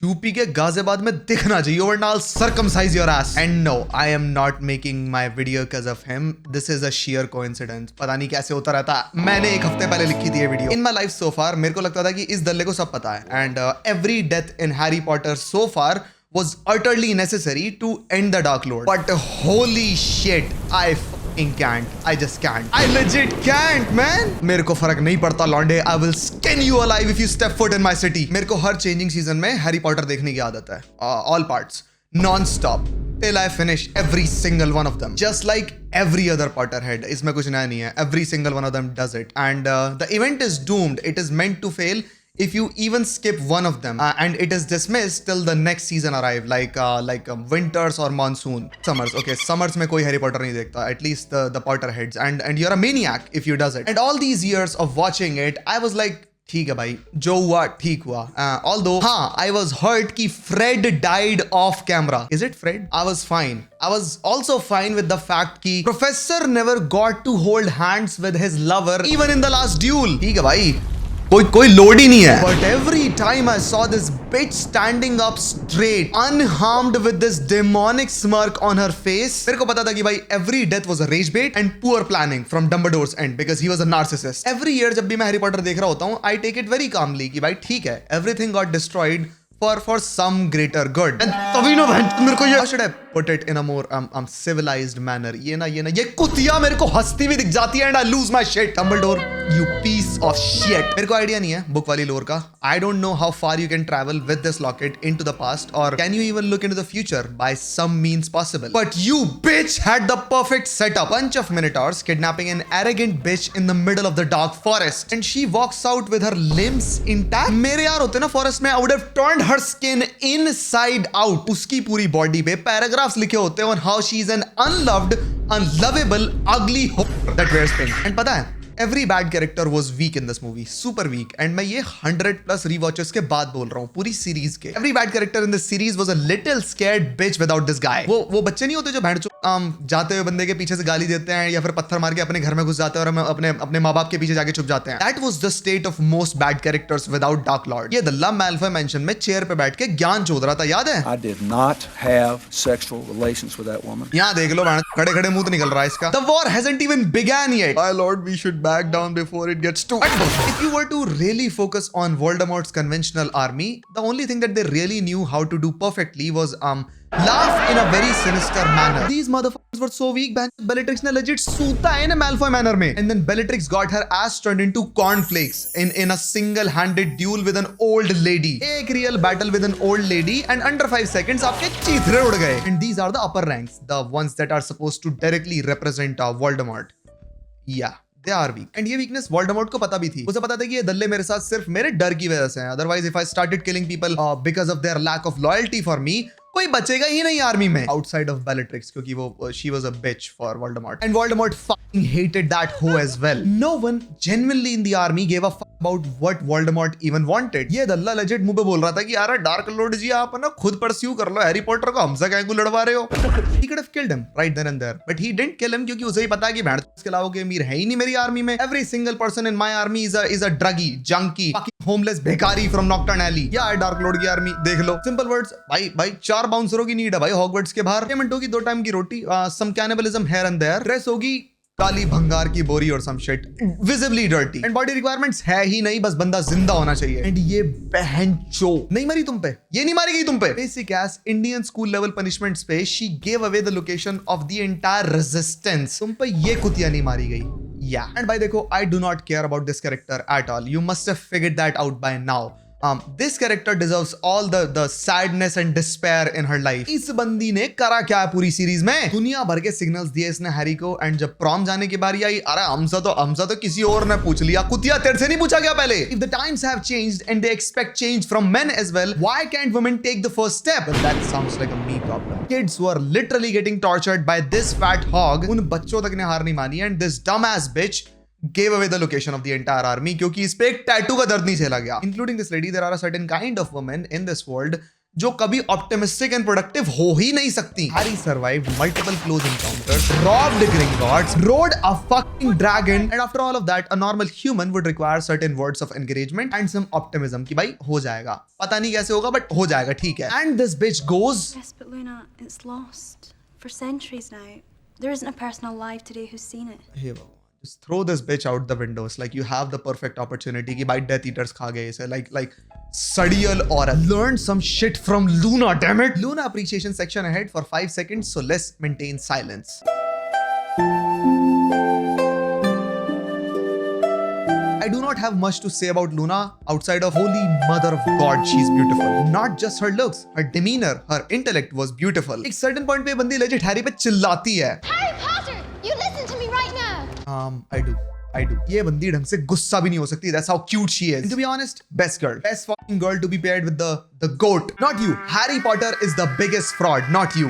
UP के गाजियाबाद में दिखना चाहिए वरना I'll circumcise your ass. And no, I am not making my video because of him. This is a sheer coincidence. पता नहीं कैसे होता रहता है. मैंने एक हफ्ते पहले लिखी थी ये video. In my life so far मेरे को लगता था कि इस दल्ले को सब पता है. And every death in Harry Potter so far was utterly necessary to end the Dark Lord. But holy shit, I can't. I just can't. I legit can't, man. मेरे को फर्क नहीं पड़ता लौंडे. I will skin you alive if you step foot in my city. मेरे को हर changing season में Harry Potter देखने की आदत है. All parts, non-stop, till I finish every single one of them. Just like every other Potterhead. इसमें कुछ नया नहीं है. Every single one of them does it. And the event is doomed. It is meant to fail if you even skip one of them, and it is dismissed till the next season arrive, like winters or monsoon. Summers, okay, summers में कोई Harry Potter नहीं देखता, at least the Potterheads, and you're a maniac if you does it. And all these years of watching it, I was like, ठीक है भाई, जो हुआ ठीक हुआ. Although हाँ, I was hurt कि Fred died off camera. Is it Fred? I was fine. I was also fine with the fact कि Professor never got to hold hands with his lover even in the last duel. ठीक है भाई, कोई load ही नहीं है. But every time I saw this bitch standing up straight, unharmed with this demonic smirk on her face, मेरे को पता था कि भाई every death was a rage bait and poor planning from Dumbledore's end because he was a narcissist. Every year जब भी मैं Harry Potter देख रहा होता हूँ, I take it very calmly कि भाई ठीक है, everything got destroyed for some greater good. And तभी ना मेरे को ये, how should I put it in a more civilized manner? ये कुतिया मेरे को हंसती हुई दिख जाती है and I lose my shit. Dumbledore, you piece of shit. मेरे को आइडिया नहीं है बुक वाली लोर का. I don't know how far you can travel with this locket into the past, or can you even look into the future by some means possible. But you bitch had the perfect setup. Bunch of minotaurs kidnapping an arrogant bitch in the middle of the dark forest, and she walks out with her limbs intact. मेरे यार होते ना forest में, I would have turned her skin inside out. उसकी पूरी body पे paragraphs लिखे होते हैं on how she is an unloved, unlovable, ugly whore that wears pink. And पता है, every bad character was weak in this movie, super weak. And मैं ये 100+ rewatches के बाद बोल रहा हूँ पूरी सीरीज के. Every bad character in this series was a little scared bitch without this guy. वो बच्चे नहीं होते जो भैंड जाते हुए बंदे के पीछे से गाली देते हैं या फिर पत्थर मार के अपने घर में घुस जाते हैं और अपने माँ बाप के पीछे जाके छुप जाते हैं. That was the state of most bad characters without Dark Lord. ये दल्ला Malfoy mansion में चेयर पे बैठ के ज्ञान चोद रहा था, याद है? I did not have sexual relations with that woman. यहाँ देख लो, खड़े खड़े मुंह तो निकल रहा है इसका. The war hasn't even began yet. My lord, we should back down before it gets too. If you were to really focus on Voldemort's conventional army, the only thing that they really knew how to do perfectly was laugh in a very sinister manner. These motherfuckers were so weak. Bellatrix ने legit सूता है ना Malfoy manner में. And then Bellatrix got her ass turned into cornflakes in a single-handed duel with an old lady. एक real battle with an old lady and under 5 seconds आपके चीथड़े उड़ गए. And these are the upper ranks, the ones that are supposed to directly represent Voldemort. Yeah. They are weak. And ये weakness Voldemort को पता भी थी. उसे पता था कि ये दल्ले मेरे साथ सिर्फ मेरे डर की वजह से हैं. Otherwise, if I started killing people because of their lack of loyalty for me, कोई बचेगा ही नहीं आर्मी में outside of Bellatrix, क्योंकि वो she was a bitch for Voldemort. And Voldemort fucking hated that hoe as well. No one genuinely in the army gave a fuck about what Voldemort even wanted. ये दल्ला legit मुंह पे बोल रहा था कि यार डार्क लॉर्ड जी आप ना खुद परस्यू कर लो हैरी पॉटर को, हमसे क्या लड़वा रहे हो. He could have killed him right then and there, but he didn't kill him क्योंकि उसे ही पता है कि भैंड इसके अलावा कोई अमीर है ही नहीं मेरी आर्मी में. Every single person in my army is a druggie, junkie, fucking homeless भिखारी from Nocturne Alley. या डार्क लॉर्ड की आर्मी देख लो. Simple words, भाई 4 बाउंसरों की नीड है भाई हॉगवर्ट्स के बाहर. पेमेंट होगी 2 टाइम की रोटी, some cannibalism here and there, dress होगी काली भंगार की बोरी और some shit, visibly dirty, and body requirements है ही नहीं, बस बंदा जिंदा होना चाहिए. And ये बहनचो नहीं मरी तुम पे, ये नहीं मारी गई तुम पे. Basic ass Indian school level punishments पे she gave away the location of the entire resistance. तुम पे ये कुतिया नहीं मारी गई. Yeah. And by देखो, I do not care about this character at all. You must have figured that out by now. This character deserves all the sadness and despair in her life. इस बंदी ने करा क्या है पूरी series में? दुनिया भर के सिग्नल्स दिए इसने हैरी को, एंड जब प्रॉम जाने की बारी आई, अरे हमसे तो किसी और ने पूछ लिया. कुतिया तेरे से नहीं पूछा गया पहले? If the times have changed and they expect change from men as well, why can't women take the first step? But that sounds like a me problem. Kids were literally getting tortured by this fat hog. उन बच्चों तक ने हार नहीं मानी, and this dumbass bitch gave away the location of the entire army क्योंकि इस पे एक टैटू का दर्द नहीं झेला गया. Including this lady, there are a certain kind of women in this world जो कभी ऑप्टिमिस्टिक एंड प्रोडक्टिव हो ही नहीं सकती. Harry survived multiple close encounters, robbed Gringotts, rode a fucking dragon, and after all of that, a normal human would require certain words of encouragement and some optimism कि भाई हो जाएगा. पता नहीं कैसे होगा but हो जाएगा, ठीक है. And this bitch goes. Yes, but Luna, it's lost for centuries now. There isn't a person alive today who's seen it. Hey, bhagwan, just throw this bitch out the windows. Like you have the perfect opportunity कि भाई Death Eaters खा गए इसे. Like Sadial Aurat. Learn some shit from Luna, damn it. Luna appreciation section ahead for 5 seconds, so let's maintain silence. I do not have much to say about Luna outside of holy mother of God, she's beautiful. Not just her looks, her demeanor, her intellect was beautiful. एक certain point पे बंदी legit Harry पे चिल्लाती है. Harry Potter, you listen to me right now. I do. ये बंदी ढंग से गुस्सा भी नहीं हो सकती. That's how cute she is. And to be honest, best girl. Best fucking girl to be paired with the goat. Not you. Harry Potter is the biggest fraud. Not you.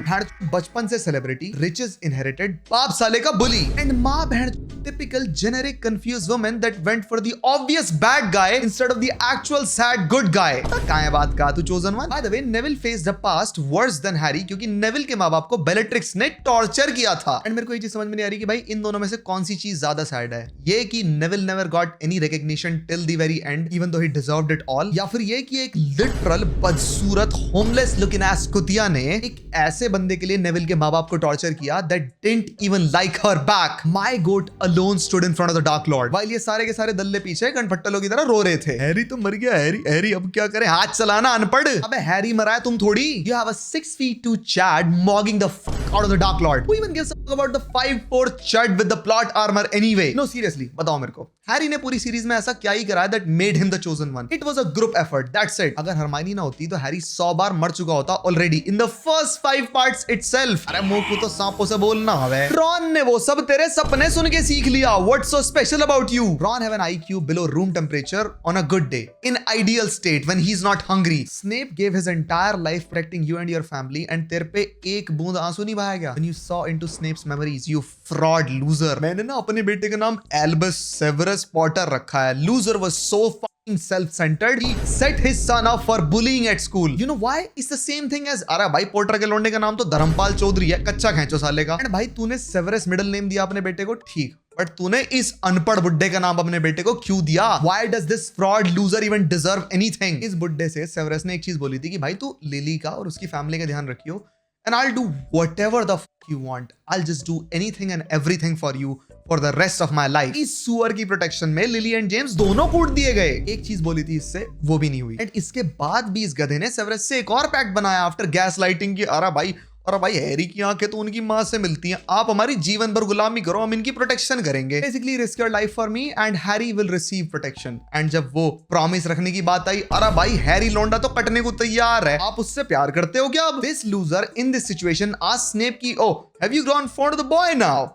बचपन से celebrity, riches inherited, बाप साले का bully. And माँ बहन typical generic confused woman that went for the obvious bad guy instead of the actual sad good guy. कहाँ है बात का? तू chosen one? By the way, Neville faced a past worse than Harry क्योंकि Neville के माँ बाप को Bellatrix ने torture किया था. And मेरे को ये चीज समझ में नहीं आ रही कि भाई इन दोनों में से कौन सी चीज ज्यादा sad है. ये कि Neville never got any recognition till the very end even though he deserved it all, या फिर ये कि एक literal बदसूरत homeless looking ass कुतिया ने एक ऐसे बंदे के लिए Neville के माँ बाप को torture किया that didn't even like her back. My goat alone stood in front of the Dark Lord while ये सारे के सारे दल्ले पीछे कनफट्टलों की तरह रो रहे थे. हैरी तो मर गया. हैरी अब क्या करे? हाथ चलाना अनपढ़. अबे हैरी मरा है, तुम थोड़ी. You have a 6'2" Chad mogging the fuck out of the Dark Lord. Who even gives a fuck about the 5'4" Chad with the plot armor anyway? No, seriously, बताओ मेरे को. हैरी ने पूरी सीरीज में ऐसा क्या ही करा है that made him the chosen one? It was a group effort. That's it. अगर हरमाइनी ना होती तो हैरी 100 बार मर चुका होता already in the first 5 parts itself. अरे मुंह को तो सांपों से बोलना हवे. रॉन ने वो सब तेरे सपने सुन के सीख लिया. What's so special about you? Ron have an IQ below room temperature on a good day, in ideal state when he's not hungry. Snape gave his entire life protecting you and your family, and तेरे पे एक बूंद आंसू नहीं बहाया गया. When you saw into Snape's memories, you fraud loser. मैंने ना अपने बेटे का नाम Albus Severus Potter रखा है. Loser was so fucking self-centered. He set his son up for bullying at school. You know why? It's the same thing as अरे भाई पोटर के लौंडे का नाम तो धर्मपाल चौधरी है, कच्चा खेचो साले का. एंड भाई तूने सेवरस मिडिल नेम दिया अपने बेटे को, ठीक, बट तूने इस अनपढ़ बुड्ढे का नाम अपने बेटे को क्यों दिया? Why does this fraud loser even deserve anything? इस बुड्ढे से सेवरस ने एक चीज बोली थी कि भाई तू लिली का और उसकी फैमिली का ध्यान रखियो, and I'll do whatever the fuck you want. I'll just do anything and everything for you for the rest of my life. इस सुअर की प्रोटेक्शन में लिली एंड जेम्स दोनों कूट दिए गए. एक चीज बोली थी इससे, वो भी नहीं हुई. एंड इसके बाद भी इस गधे ने सेवरस से एक और पैक्ट बनाया आफ्टर गैस लाइटिंग की. अरे भाई हैरी की आंखें तो उनकी मां से मिलती हैं. आप हमारी जीवन भर गुलामी करो, हम इनकी प्रोटेक्शन करेंगे. Basically risk your life for me and Harry will receive protection. And जब वो प्रॉमिस रखने की बात आई, अरे भाई हैरी लौंडा तो कटने को तैयार है. आप उससे प्यार करते हो क्या अब? This loser in this situation asked Snape की, oh have you grown fond of the boy now?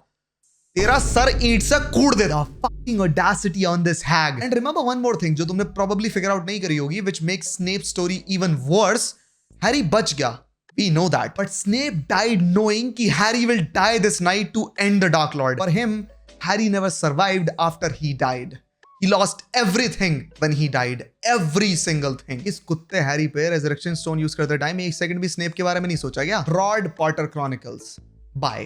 तेरा सर ईंट से कूट देता. Fucking audacity on this hag. And remember one more thing जो तुमने probably figure out नहीं करी होगी, which makes Snape's story even worse. Harry बच गया. We know that. But Snape died knowing कि Harry will die this night to end the Dark Lord. For him, Harry never survived after he died. He lost everything when he died. Every single thing. इस कुत्ते Harry पे Resurrection Stone use करते time एक second भी Snape के बारे में नहीं सोचा क्या? Rod Potter Chronicles. Bye.